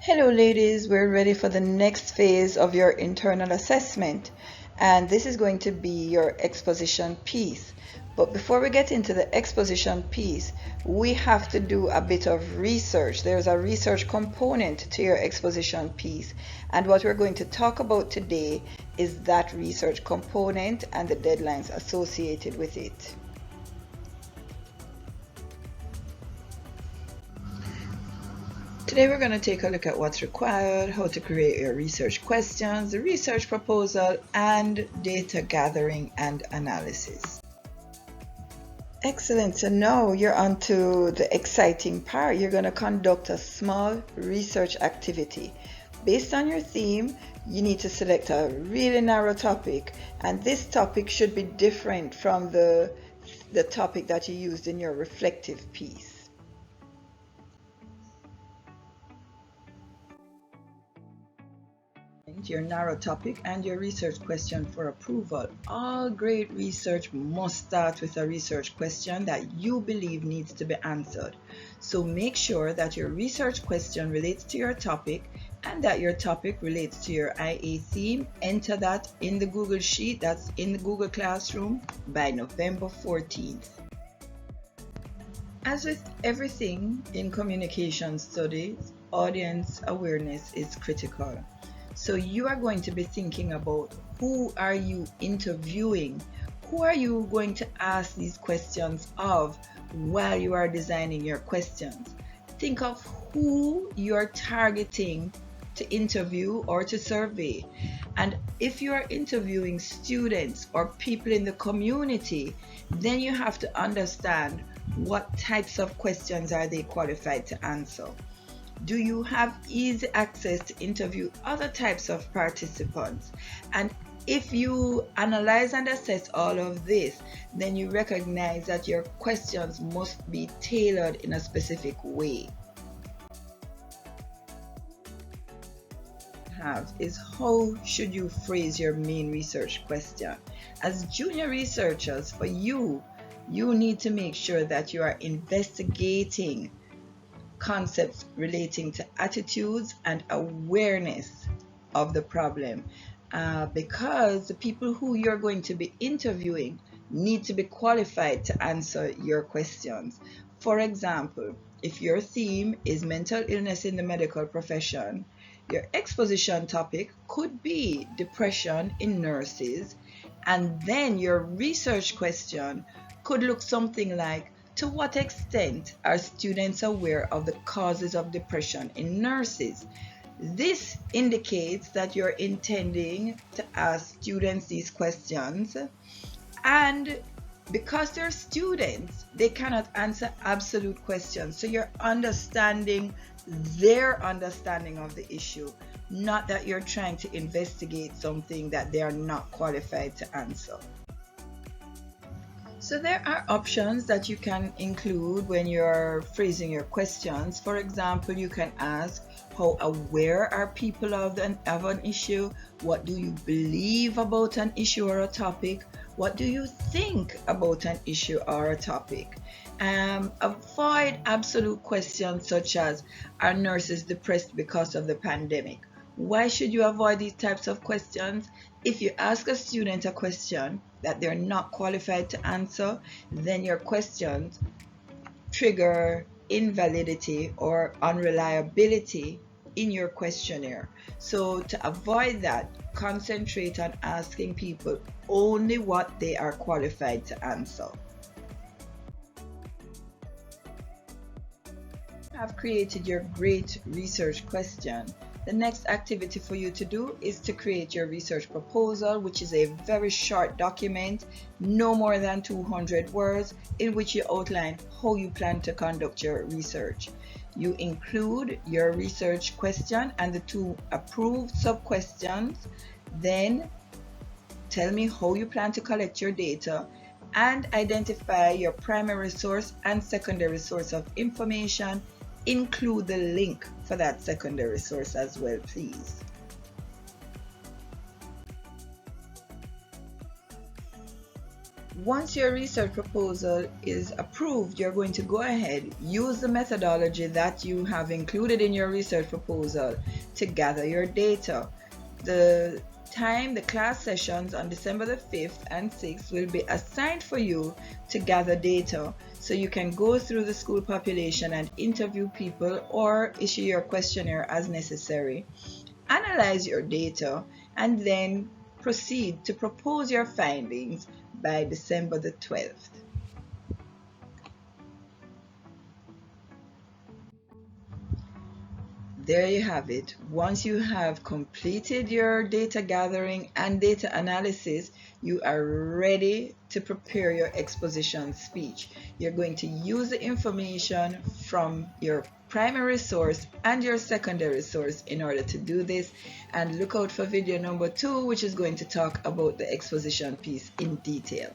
Hello ladies, we're ready for the next phase of your internal assessment, and this is going to be your exposition piece. But before we get into the exposition piece, we have to do a bit of research. There's a research component to your exposition piece, and what we're going to talk about today is that research component and the deadlines associated with it. Today we're going to take a look at what's required, how to create your research questions, the research proposal, and data gathering and analysis. Excellent. So now you're on to the exciting part. You're going to conduct a small research activity. Based on your theme, you need to select a really narrow topic, and this topic should be different from the topic that you used in your reflective piece. Your narrow topic and your research question for approval. All great research must start with a research question that you believe needs to be answered. So make sure that your research question relates to your topic and that your topic relates to your IA theme. Enter that in the Google Sheet, that's in the Google Classroom, by November 14th. As with everything in communication studies, audience awareness is critical. So you are going to be thinking about who are you interviewing? Who are you going to ask these questions of while you are designing your questions? Think of who you're targeting to interview or to survey. And if you are interviewing students or people in the community, then you have to understand what types of questions are they qualified to answer. Do you have easy access to interview other types of participants? And if you analyze and assess all of this, then you recognize that your questions must be tailored in a specific way. Is how should you phrase your main research question? As junior researchers, for you need to make sure that you are investigating concepts relating to attitudes and awareness of the problem, because the people who you're going to be interviewing need to be qualified to answer your questions. For example, if your theme is mental illness in the medical profession, your exposition topic could be depression in nurses, and then your research question could look something like, to what extent are students aware of the causes of depression in nurses? This indicates that you're intending to ask students these questions, and because they're students, they cannot answer absolute questions. So you're understanding their understanding of the issue, not that you're trying to investigate something that they are not qualified to answer. So there are options that you can include when you're phrasing your questions. For example, you can ask, how aware are people of an issue? What do you believe about an issue or a topic? What do you think about an issue or a topic? Avoid absolute questions such as, are nurses depressed because of the pandemic? Why should you avoid these types of questions? If you ask a student a question that they're not qualified to answer, then your questions trigger invalidity or unreliability in your questionnaire. So to avoid that, concentrate on asking people only what they are qualified to answer. You have created your great research question. The next activity for you to do is to create your research proposal, which is a very short document, no more than 200 words, in which you outline how you plan to conduct your research. You include your research question and the 2 approved sub-questions. Then tell me how you plan to collect your data and identify your primary source and secondary source of information. Include the link for that secondary source as well, please. Once your research proposal is approved, you're going to go ahead, use the methodology that you have included in your research proposal to gather your data. The class sessions on December the 5th and 6th will be assigned for you to gather data, so you can go through the school population and interview people or issue your questionnaire as necessary. Analyze your data and then proceed to propose your findings by December the 12th. There you have it. Once you have completed your data gathering and data analysis, you are ready to prepare your exposition speech. You're going to use the information from your primary source and your secondary source in order to do this, and look out for video number 2, which is going to talk about the exposition piece in detail.